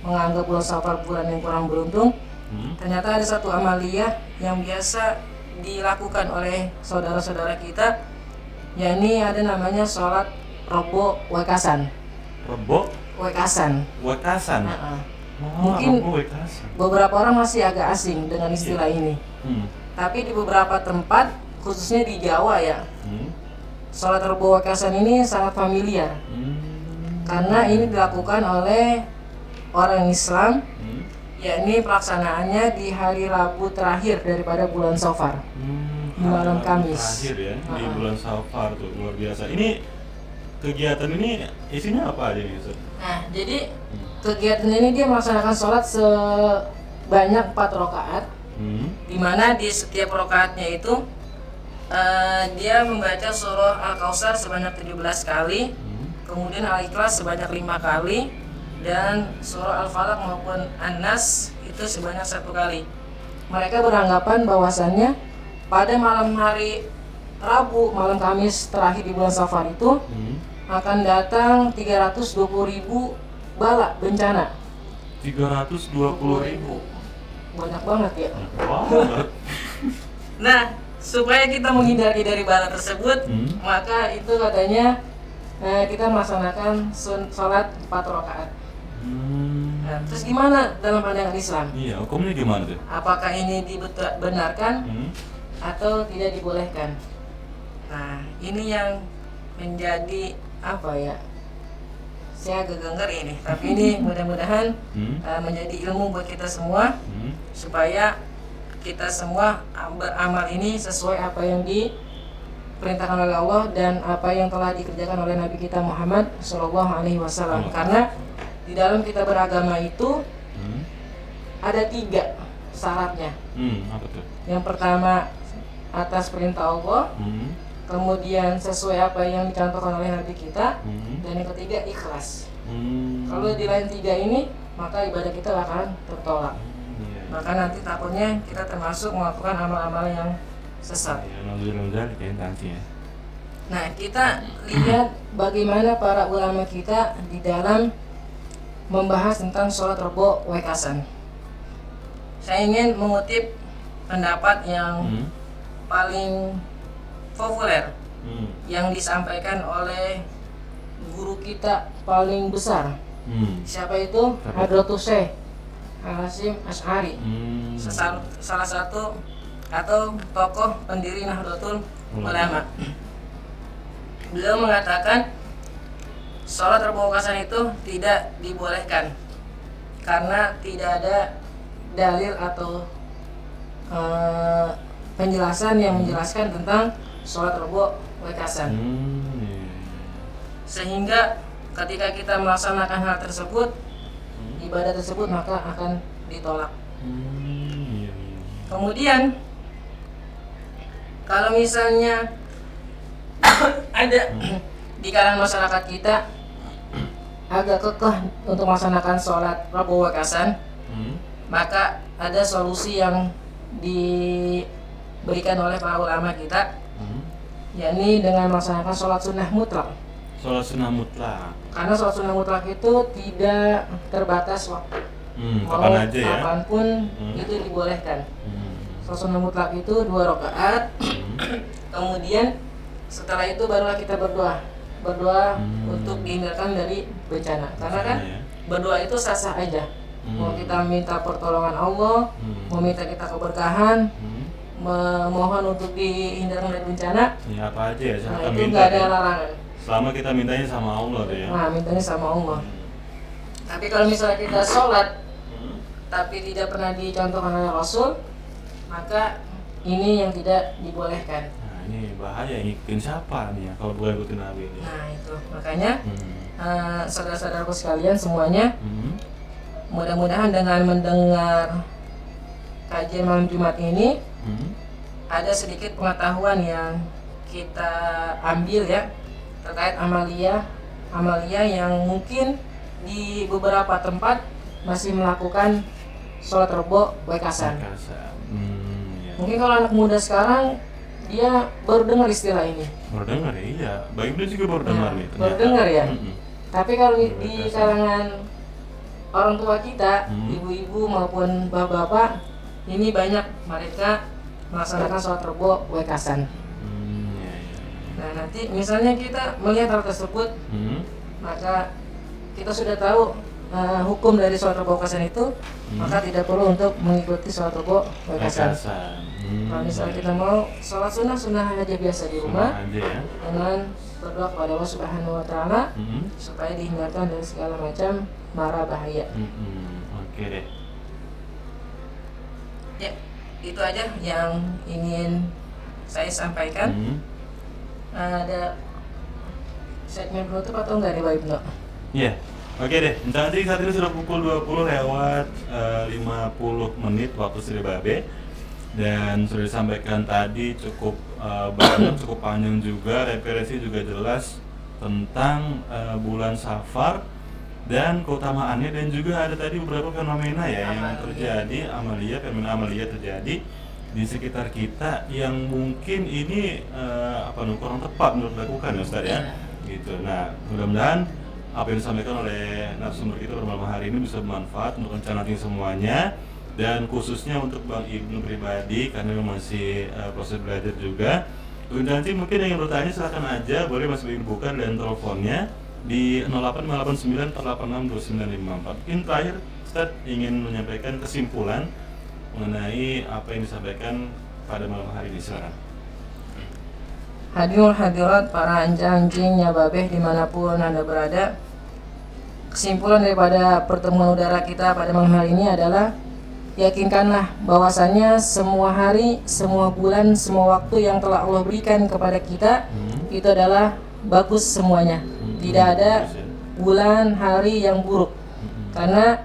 menganggap bulan Safar bulan yang kurang beruntung, ternyata ada satu amalia yang biasa dilakukan oleh saudara-saudara kita, yakni ada namanya sholat Rebo Wekasan. Rebo Wekasan. Wekasan. Nah, Oh, mungkin Rebo Wekasan. beberapa orang masih agak asing dengan istilah ini. Tapi di beberapa tempat, khususnya di Jawa ya, sholat Rebo Wekasan ini sangat familiar. Karena ini dilakukan oleh orang Islam, yakni pelaksanaannya di hari Rabu terakhir daripada bulan Safar. Di malam Kamis. Terakhir ya, di bulan Safar tuh luar biasa. Ini kegiatan ini isinya apa aja nih Ustaz? Nah, jadi kegiatan ini dia melaksanakan sholat sebanyak 4 rakaat, di mana di setiap rakaatnya itu dia membaca surah Al-Kautsar sebanyak 17 kali, kemudian Al-Ikhlas sebanyak 5 kali, dan surah Al-Falaq maupun An-Nas itu sebanyak 1 kali. Mereka beranggapan bahwasannya pada malam hari Rabu, malam Kamis terakhir di bulan Safar itu akan datang 320.000 bala bencana. 320.000. Banyak banget ya. Banget. Nah, supaya kita menghindari dari bala tersebut, maka itu katanya kita melaksanakan sholat 4 rakaat. Nah, terus gimana dalam pandangan Islam? Iya, hukumnya gimana tuh? Apakah ini dibenarkan atau tidak dibolehkan? Nah, ini yang menjadi apa ya? Saya agak gengger ini, tapi ini mudah-mudahan menjadi ilmu buat kita semua, supaya kita semua beramal ini sesuai apa yang diperintahkan oleh Allah dan apa yang telah dikerjakan oleh Nabi kita Muhammad SAW. Karena di dalam kita beragama itu ada 3 syaratnya. Apa tuh? Yang pertama atas perintah Allah, kemudian sesuai apa yang dicontohkan oleh Nabi kita, dan yang ketiga ikhlas. Kalau di lain 3 ini, maka ibadah kita akan tertolak. Maka nanti takutnya kita termasuk melakukan amal-amal yang sesat. Nah, kita lihat bagaimana para ulama kita di dalam membahas tentang sholat Rebo Wekasan. Saya ingin mengutip pendapat yang paling populer yang disampaikan oleh guru kita paling besar. Siapa itu? Hadratus Syekh Al-Hasyim Asy'ari, salah satu atau tokoh pendiri Nahdlatul Ulama. Beliau mengatakan sholat Rebo Wekasan itu tidak dibolehkan karena tidak ada dalil atau penjelasan yang menjelaskan tentang sholat Rebo Wekasan. sehingga ketika kita melaksanakan hal tersebut, ibadah tersebut maka akan ditolak. Iya, iya. Kemudian kalau misalnya ada di kalangan masyarakat kita agak kekeh untuk melaksanakan sholat Rabu wekasan, maka ada solusi yang diberikan oleh para ulama kita, yakni dengan melaksanakan sholat sunnah mutlak. Sholat sunnah mutlak. Karena sholat sunnah mutlak itu tidak terbatas waktu, Kapan aja ya? kapanpun itu dibolehkan. Sholat sunnah mutlak itu 2 rakaat. Kemudian setelah itu barulah kita berdoa untuk dihindarkan dari bencana. Karena kan ya. berdoa itu sah-sah aja. Mau kita minta pertolongan Allah, mau minta kita keberkahan, memohon untuk dihindarkan dari bencana, Ya apa aja ya, nah silahkan itu minta nggak ada ya. larangan. Selama kita mintanya sama Allah deh ya. Nah, mintanya sama Allah. Tapi kalau misalnya kita sholat tapi tidak pernah dicontohkan oleh Rasul, maka ini yang tidak dibolehkan. Nah ini bahaya, ngikutin siapa nih ya kalau bukan ngikutin Nabi ini. Nah itu makanya saudara-saudaraku sekalian semuanya, mudah-mudahan dengan mendengar kajian malam Jumat ini ada sedikit pengetahuan yang kita ambil ya terkait amalia yang mungkin di beberapa tempat masih melakukan sholat Rebo wekasan. Ya. Mungkin kalau anak muda sekarang dia baru dengar istilah ini. Baru dengar ya, iya. Baik dia juga baru dengar nih. Baru dengar ya. Tapi kalau di kalangan orang tua kita, ibu-ibu maupun bapak-bapak, ini banyak mereka melaksanakan sholat Rebo wekasan. Nah nanti misalnya kita melihat hal tersebut, maka kita sudah tahu hukum dari sholat Rebo wekasan itu, maka tidak perlu untuk mengikuti sholat Rebo wekasan. Kalau misalnya kita mau sholat sunnah aja biasa di rumah, aja ya. dengan berdoa kepada Allah Subhanahu Wa Taala supaya dihindarkan dari segala macam mara bahaya. Oke deh. Ya, itu aja yang ingin saya sampaikan. Ada segmen penutup atau enggak nih Pak Ibnu? Iya. Oke deh. Nanti saat ini sudah pukul 20 lewat 50 menit waktu Sri Babe. Dan sudah disampaikan tadi cukup banyak, cukup panjang juga, referensi juga jelas tentang bulan Safar dan keutamaannya, dan juga ada tadi beberapa fenomena ya yang terjadi, fenomena amalia terjadi di sekitar kita yang mungkin ini kurang tepat menurut dilakukan ya Ustaz ya. Gitu. Nah, mudah-mudahan apa yang disampaikan oleh narasumber kita pada malam hari ini bisa bermanfaat untuk rencana semuanya. Dan khususnya untuk Bang Ibnu pribadi karena memang masih proses belajar juga. Nanti mungkin yang ingin bertanya silahkan aja, boleh Mas Ibnu buka dan teleponnya di 0859486294. Mungkin terakhir Ustaz ingin menyampaikan kesimpulan mengenai apa yang disampaikan pada malam hari ini, silakan. Hadirin hadirat para anjing-anjing nyababeh dimanapun Anda berada, kesimpulan daripada pertemuan udara kita pada malam hari ini adalah yakinkanlah bahwasannya semua hari, semua bulan, semua waktu yang telah Allah berikan kepada kita itu adalah bagus semuanya. Tidak ada bulan, hari yang buruk. Karena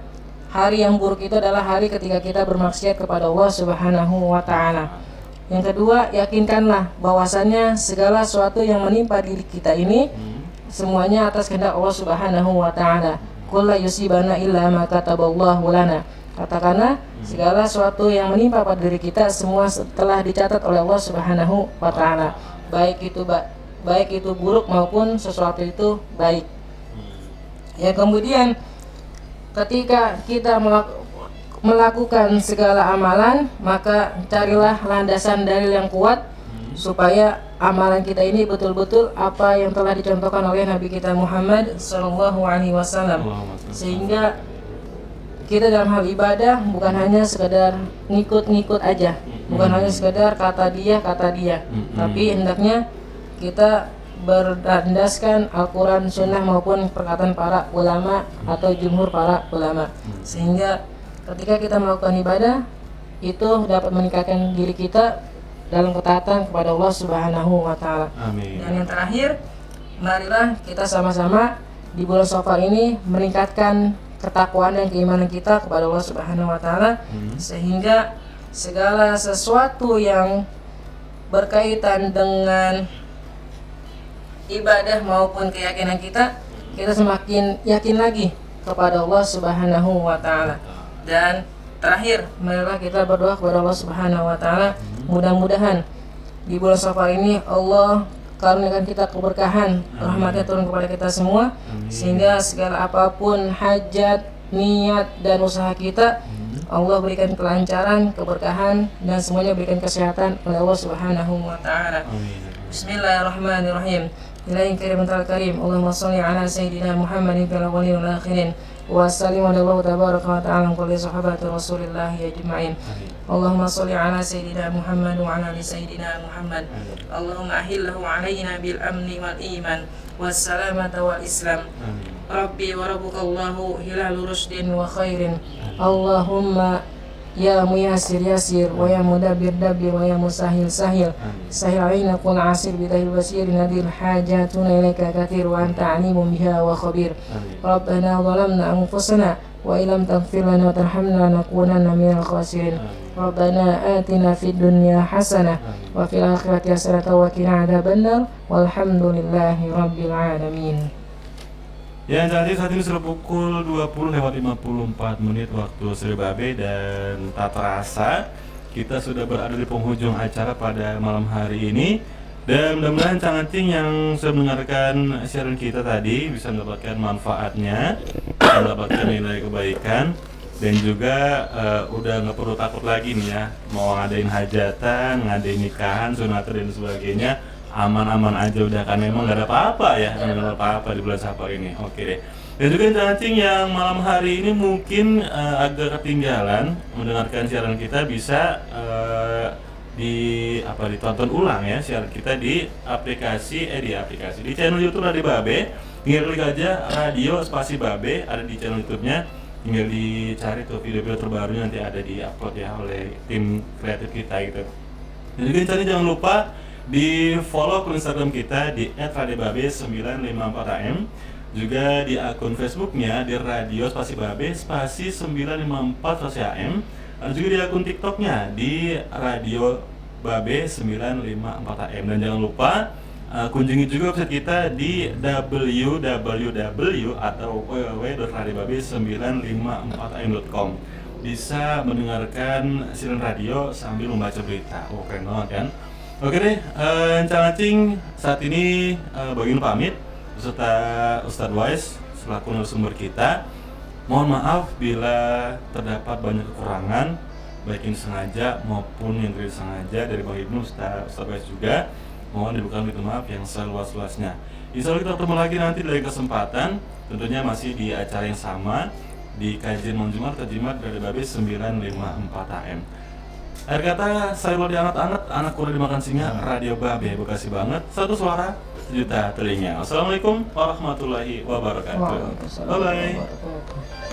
hari yang buruk itu adalah hari ketika kita bermaksiat kepada Allah Subhanahu wa Ta'ala. Yang kedua, yakinkanlah bahwasannya segala sesuatu yang menimpa diri kita ini semuanya atas kehendak Allah Subhanahu wa Ta'ala. Qul la yusibana illa ma kataballahu lana. Katakanlah segala sesuatu yang menimpa pada diri kita semua telah dicatat oleh Allah Subhanahu wa Ta'ala, baik itu buruk maupun sesuatu itu baik. Ya, kemudian ketika kita melakukan segala amalan, maka carilah landasan dalil yang kuat supaya amalan kita ini betul-betul apa yang telah dicontohkan oleh Nabi kita Muhammad SAW, sehingga kita dalam hal ibadah bukan hanya sekedar ngikut-ngikut aja, bukan hanya sekedar kata dia, tapi hendaknya kita berlandaskan Al-Quran, Sunnah maupun perkataan para ulama atau jumhur para ulama, sehingga ketika kita melakukan ibadah itu dapat meningkatkan diri kita dalam ketaatan kepada Allah Subhanahu wa Ta'ala. Amin. Dan yang terakhir, marilah kita sama-sama di bulan Safar ini meningkatkan ketakwaan dan keimanan kita kepada Allah Subhanahu wa taala, sehingga segala sesuatu yang berkaitan dengan ibadah maupun keyakinan kita semakin yakin lagi kepada Allah Subhanahu wa taala. Dan terakhir, marilah kita berdoa kepada Allah Subhanahu wa taala, mudah-mudahan di bulan Safar ini Allah karuniakan kita keberkahan, rahmatnya turun kepada kita semua, sehingga segala apapun hajat, niat dan usaha kita Allah berikan kelancaran, keberkahan, dan semuanya berikan kesehatan oleh Allah Subhanahu wa taala. Bismillahirrahmanirrahim. Ilahi karim tal karim, Allahumma shalli ala sayyidina Muhammadin fil awwalin wal akhirin. Wa sallim ala Allah tabaraka wa ta'ala kulli sahabati Rasulillah ajma'in. Allahumma shalli ala sayyidina Muhammad wa ala ali sayyidina Muhammad. Allahumma ahillahu alaina bil amni wal iman was salamata wal islam. Rabbi wa rabbuka Allahu hilalu rushdin wa khairin. Allahumma ya muyassir yasir wa ya mudabbir dabbir wa ya musahil sahil. Sahil alaina kun asir bidahil basir nadir hajatuna ilaika kathir wa anta alimun biha wa khabir. Rabbana zalamna anfusana wa illam taghfir lana wa tarhamna lanakunanna minal khasirin. Rabbana atina fid dunya hasanah wa fil akhirati hasanah wa qina adzabannar. Walhamdulillahi rabbil alamin. Ya, jadi saat ini sudah pukul 20:54 waktu Sri Babe, dan tak terasa kita sudah berada di penghujung acara pada malam hari ini. Dan mudah-mudahan Cang Acing yang sudah mendengarkan siaran kita tadi bisa mendapatkan manfaatnya, mendapatkan nilai kebaikan, dan juga udah nggak perlu takut lagi nih ya, mau ngadain hajatan, ngadain nikahan, sunatan dan sebagainya. Aman-aman aja udah, kan memang gak ada apa-apa ya, gak ada apa-apa di bulan Safar ini. Oke deh. Dan juga Cang Acing yang malam hari ini mungkin agak ketinggalan mendengarkan siaran kita, bisa ditonton ulang ya siaran kita di aplikasi di channel YouTube Radio Babe. Tinggal klik aja Radio Spasi Babe, ada di channel YouTube-nya. Tinggal dicari tuh video-video terbarunya, nanti ada di upload ya oleh tim kreatif kita gitu. Dan juga Cang, jangan lupa di follow akun Instagram kita di @radiobabe954am, juga di akun Facebooknya di Radio Spasi Babe Spasi 954 am, dan juga di akun TikToknya di Radio Babe 954am. Dan jangan lupa kunjungi juga website kita di www atau www.radiobabe954am.com. Bisa mendengarkan siaran radio sambil membaca berita. Oh, keren banget kan? Oke deh, Cang Acing saat ini bagian pamit beserta Ustadz Wais selaku narasumber kita. Mohon maaf bila terdapat banyak kekurangan, baik yang sengaja maupun yang tidak sengaja dari Bang Ibnu, Ustadz Wais juga. Mohon dibukakan pintu maaf yang seluas-luasnya. Insya Allah kita ketemu lagi nanti dari kesempatan, tentunya masih di acara yang sama, di kajian Malam Jumat Tajimat dari Babe 954 AM. Akhir kata, saya lo diangat-angat, anak kuda dimakan singa, Radio Babe Bekasi banget, satu suara, sejuta telinga. Assalamualaikum warahmatullahi wabarakatuh. Waalaikumsalam warahmatullahi wabarakatuh.